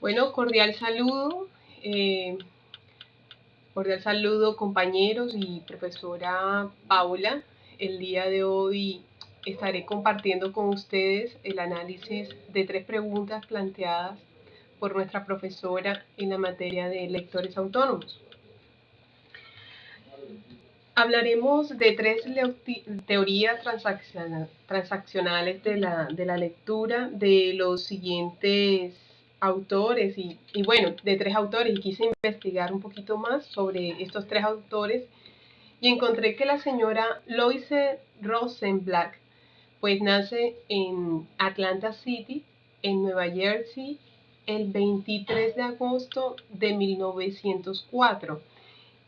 Bueno, cordial saludo compañeros y profesora Paula. El día de hoy estaré compartiendo con ustedes el análisis de tres preguntas planteadas por nuestra profesora en la materia de lectores autónomos. Hablaremos de tres teorías transaccionales de la lectura de los siguientes autores y bueno, de tres autores, y quise investigar un poquito más sobre estos tres autores y encontré que la señora Loise Rosenblatt pues nace en Atlanta City, en Nueva Jersey, el 23 de agosto de 1904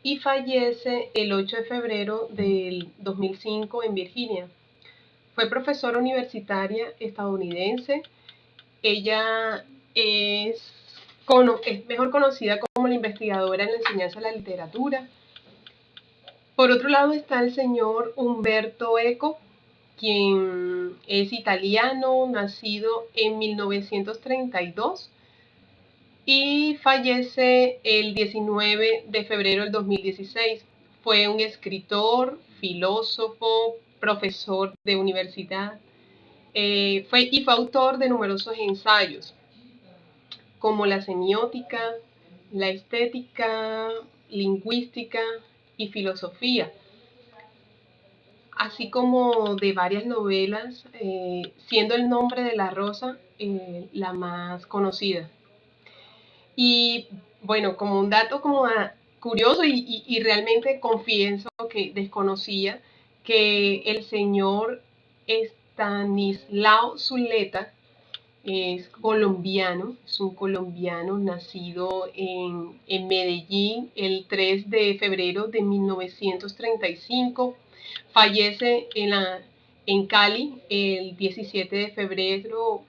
y fallece el 8 de febrero del 2005 en Virginia. Fue profesora universitaria estadounidense. Ella es mejor conocida como la investigadora en la enseñanza de la literatura. Por otro lado está el señor Umberto Eco, quien es italiano, nacido en 1932 y fallece el 19 de febrero del 2016. Fue un escritor, filósofo, profesor de universidad. Fue autor de numerosos ensayos, como la semiótica, la estética, lingüística y filosofía, así como de varias novelas, siendo El nombre de la rosa la más conocida. Y bueno, como un dato curioso y realmente confieso que desconocía que el señor Estanislao Zuleta es un colombiano nacido en Medellín el 3 de febrero de 1935, fallece en Cali el 17 de febrero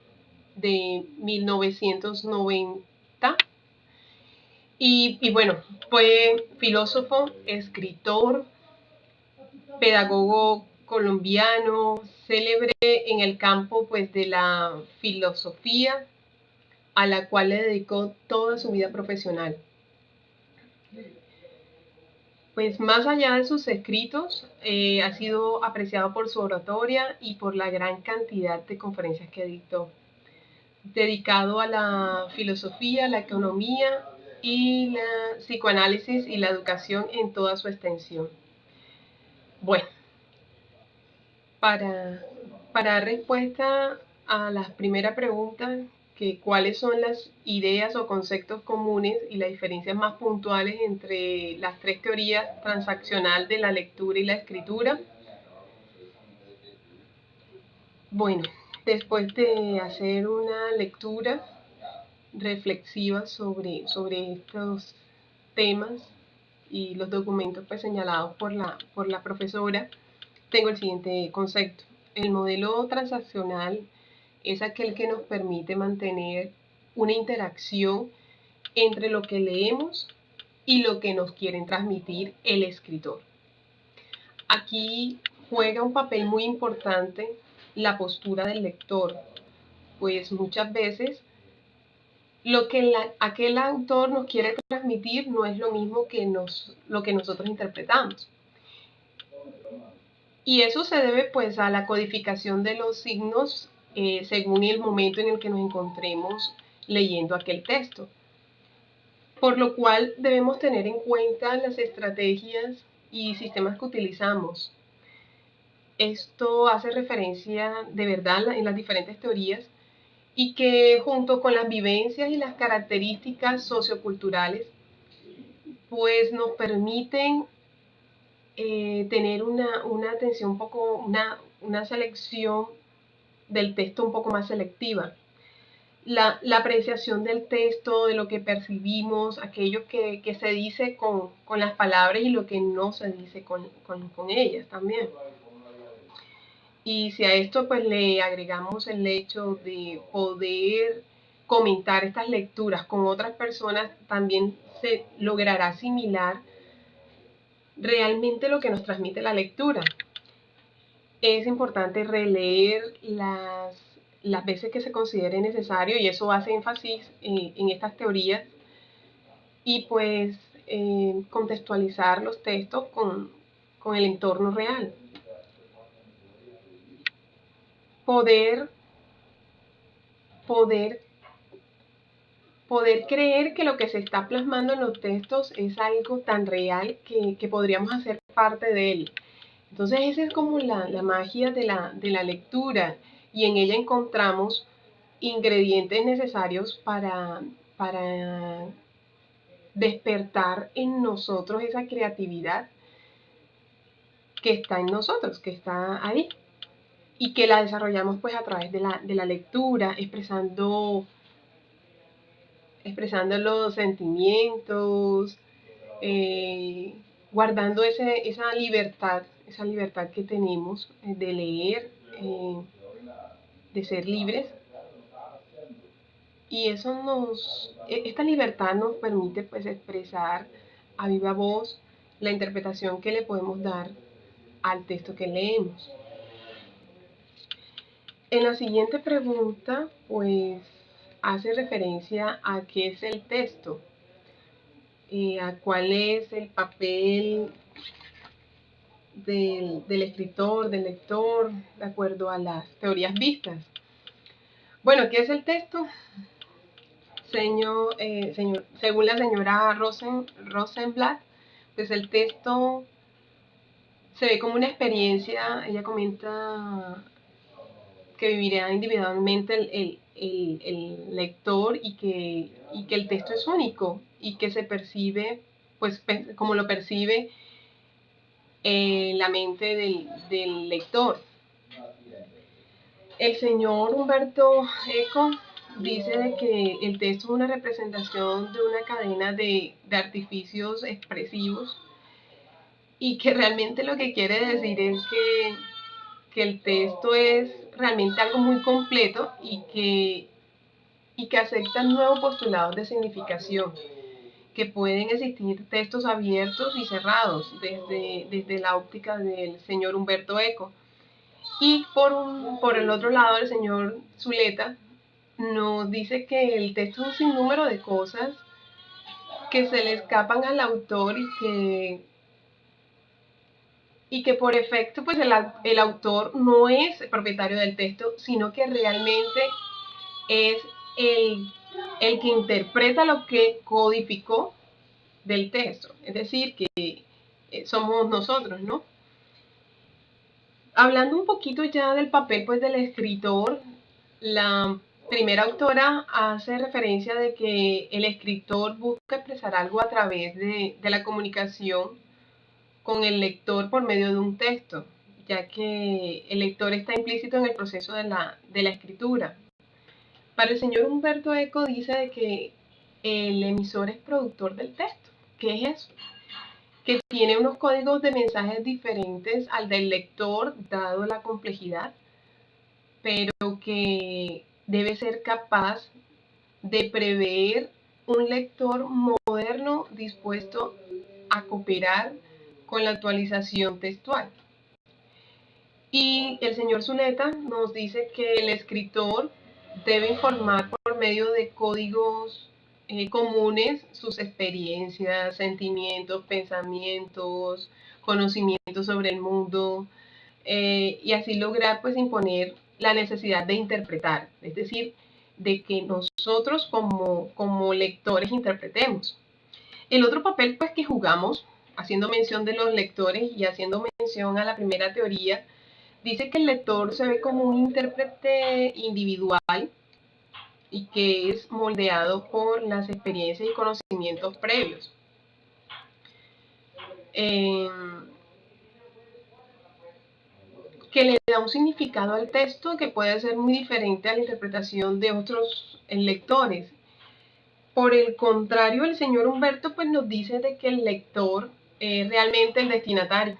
de 1990. Y bueno, fue filósofo, escritor, pedagogo colombiano, célebre en el campo pues de la filosofía, a la cual le dedicó toda su vida profesional. Pues más allá de sus escritos, ha sido apreciado por su oratoria y por la gran cantidad de conferencias que dictó, dedicado a la filosofía, la economía y la psicoanálisis y la educación en toda su extensión. Bueno, para dar respuesta a la primera pregunta, que cuáles son las ideas o conceptos comunes y las diferencias más puntuales entre las tres teorías transaccional de la lectura y la escritura. Bueno, después de hacer una lectura reflexiva sobre estos temas y los documentos pues, señalados por la profesora, tengo el siguiente concepto. El modelo transaccional es aquel que nos permite mantener una interacción entre lo que leemos y lo que nos quieren transmitir el escritor. Aquí juega un papel muy importante la postura del lector, pues muchas veces lo que aquel autor nos quiere transmitir no es lo mismo que lo que nosotros interpretamos. Y eso se debe pues a la codificación de los signos según el momento en el que nos encontremos leyendo aquel texto. Por lo cual debemos tener en cuenta las estrategias y sistemas que utilizamos. Esto hace referencia de verdad en las diferentes teorías y que junto con las vivencias y las características socioculturales pues nos permiten tener una atención un poco, una selección del texto un poco más selectiva. La apreciación del texto, de lo que percibimos, aquello que se dice con las palabras y lo que no se dice con ellas también. Y si a esto pues le agregamos el hecho de poder comentar estas lecturas con otras personas, también se logrará asimilar realmente lo que nos transmite la lectura. Es importante releer las veces que se considere necesario, y eso hace énfasis en estas teorías, y pues contextualizar los textos con el entorno real. Poder creer que lo que se está plasmando en los textos es algo tan real que podríamos hacer parte de él. Entonces esa es como la magia de la lectura, y en ella encontramos ingredientes necesarios para despertar en nosotros esa creatividad que está en nosotros, que está ahí, y que la desarrollamos pues a través de la lectura, expresando los sentimientos, guardando esa libertad que tenemos de leer, de ser libres. Y esta libertad nos permite pues expresar a viva voz la interpretación que le podemos dar al texto que leemos. En la siguiente pregunta, pues hace referencia a qué es el texto, a cuál es el papel del escritor, del lector, de acuerdo a las teorías vistas. Bueno, ¿qué es el texto? Según la señora Rosenblatt, pues el texto se ve como una experiencia. Ella comenta que vivirá individualmente el lector, y que el texto es único y que se percibe, pues como lo percibe la mente del lector. El señor Umberto Eco dice de que el texto es una representación de una cadena de artificios expresivos, y que realmente lo que quiere decir es que el texto es realmente algo muy completo, y que acepta nuevos postulados de significación, que pueden existir textos abiertos y cerrados desde la óptica del señor Umberto Eco. Y por el otro lado, el señor Zuleta nos dice que el texto es un sinnúmero de cosas que se le escapan al autor, y que por efecto pues el autor no es el propietario del texto, sino que realmente es el que interpreta lo que codificó del texto. Es decir, que somos nosotros, ¿no? Hablando un poquito ya del papel pues del escritor, la primera autora hace referencia de que el escritor busca expresar algo a través de la comunicación con el lector por medio de un texto, ya que el lector está implícito en el proceso de la escritura. Para el señor Humberto Eco dice de que el emisor es productor del texto. ¿Qué es eso? Que tiene unos códigos de mensajes diferentes al del lector, dado la complejidad, pero que debe ser capaz de prever un lector moderno dispuesto a cooperar con la actualización textual. Y el señor Zuleta nos dice que el escritor debe informar por medio de códigos comunes sus experiencias, sentimientos, pensamientos, conocimientos sobre el mundo, y así lograr pues imponer la necesidad de interpretar, es decir, de que nosotros como lectores interpretemos. El otro papel pues que jugamos, haciendo mención de los lectores y haciendo mención a la primera teoría, dice que el lector se ve como un intérprete individual, y que es moldeado por las experiencias y conocimientos previos. Que le da un significado al texto que puede ser muy diferente a la interpretación de otros lectores. Por el contrario, el señor Humberto pues nos dice de que el lector es realmente el destinatario,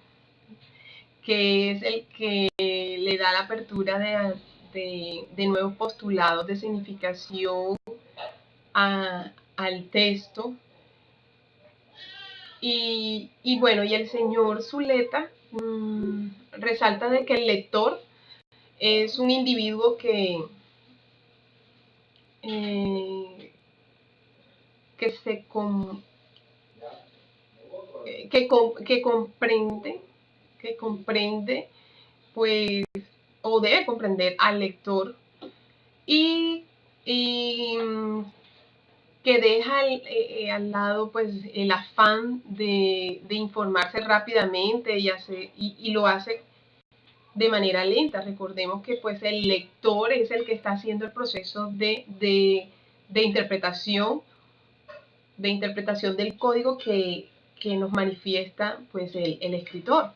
que es el que le da la apertura de nuevos postulados de significación al texto. Y bueno, y el señor Zuleta resalta de que el lector es un individuo que que se com- que, com- que comprende, pues, o debe comprender al lector y, y que deja al lado pues el afán de informarse rápidamente y lo hace de manera lenta. Recordemos que pues el lector es el que está haciendo el proceso de interpretación, de interpretación del código que nos manifiesta pues el escritor.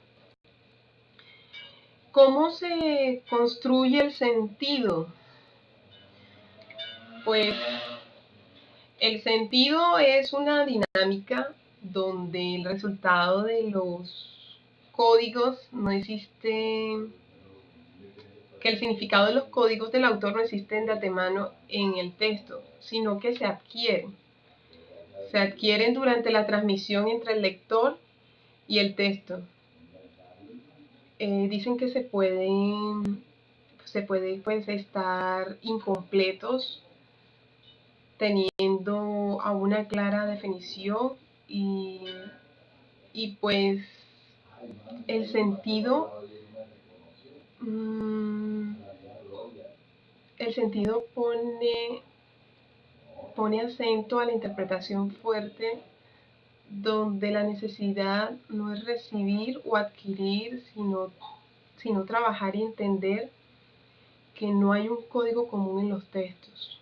¿Cómo se construye el sentido? Pues el sentido es una dinámica donde el resultado de los códigos no existe, que el significado de los códigos del autor no existen de antemano en el texto, sino que se adquieren. Se adquieren durante la transmisión entre el lector y el texto. Dicen que se puede pues estar incompletos teniendo a una clara definición y, y pues el sentido, mmm, el sentido pone acento a la interpretación fuerte, donde la necesidad no es recibir o adquirir, sino trabajar y entender que no hay un código común en los textos.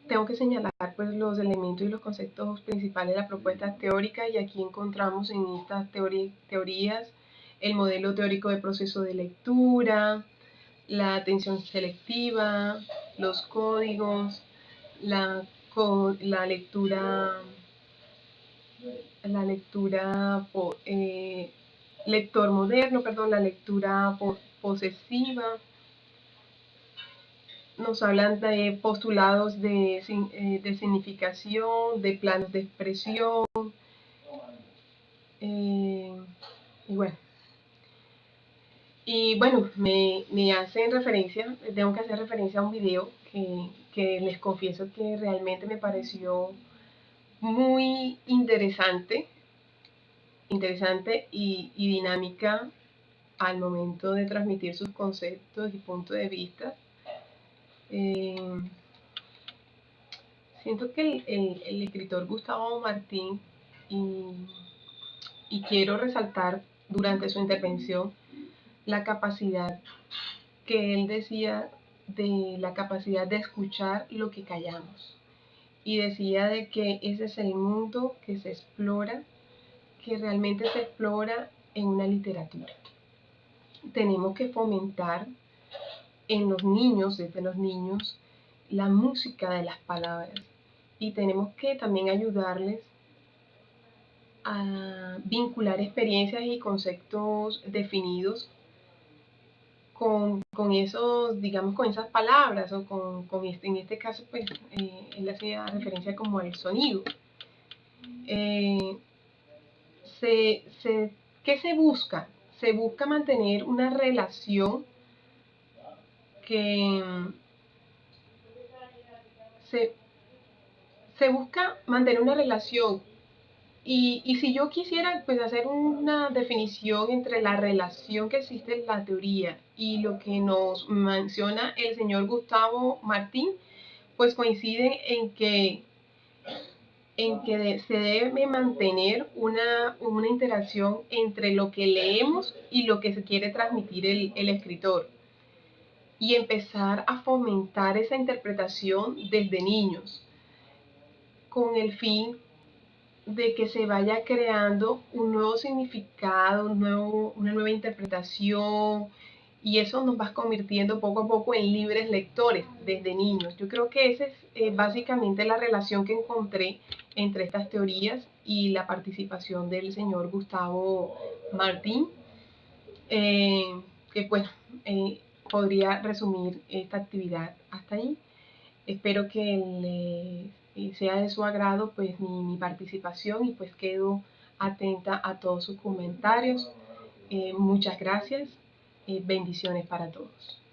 Tengo que señalar pues los elementos y los conceptos principales de la propuesta teórica, y aquí encontramos en estas teorías el modelo teórico de proceso de lectura, la atención selectiva, los códigos, la, la lectura, lector moderno, perdón, la lectura posesiva. Nos hablan de postulados de significación, de planos de expresión, y bueno. Y bueno, me hacen referencia, tengo que hacer referencia a un video que les confieso que realmente me pareció muy interesante y dinámica al momento de transmitir sus conceptos y puntos de vista. Siento que el escritor Gustavo Martín, y, y quiero resaltar durante su intervención la capacidad que él decía de la capacidad de escuchar lo que callamos. Y decía de que ese es el mundo que se explora, que realmente se explora en una literatura. Tenemos que fomentar en los niños, desde los niños, la música de las palabras. Y tenemos que también ayudarles a vincular experiencias y conceptos definidos con esos, digamos, con esas palabras, o en este caso, pues, él hacía referencia como al sonido. Eh, se, se, ¿Qué se busca? Se busca mantener una relación que se, se busca mantener una relación. Y si yo quisiera pues hacer una definición entre la relación que existe en la teoría y lo que nos menciona el señor Gustavo Martín, pues coinciden en que se debe mantener una interacción entre lo que leemos y lo que se quiere transmitir el escritor, y empezar a fomentar esa interpretación desde niños, con el fin de que se vaya creando un nuevo significado, una nueva interpretación, y eso nos va convirtiendo poco a poco en libres lectores desde niños. Yo creo que esa es básicamente la relación que encontré entre estas teorías y la participación del señor Gustavo Martín, que pues podría resumir esta actividad hasta ahí. Espero que sea de su agrado pues mi participación, y pues quedo atenta a todos sus comentarios. Muchas gracias. Bendiciones para todos.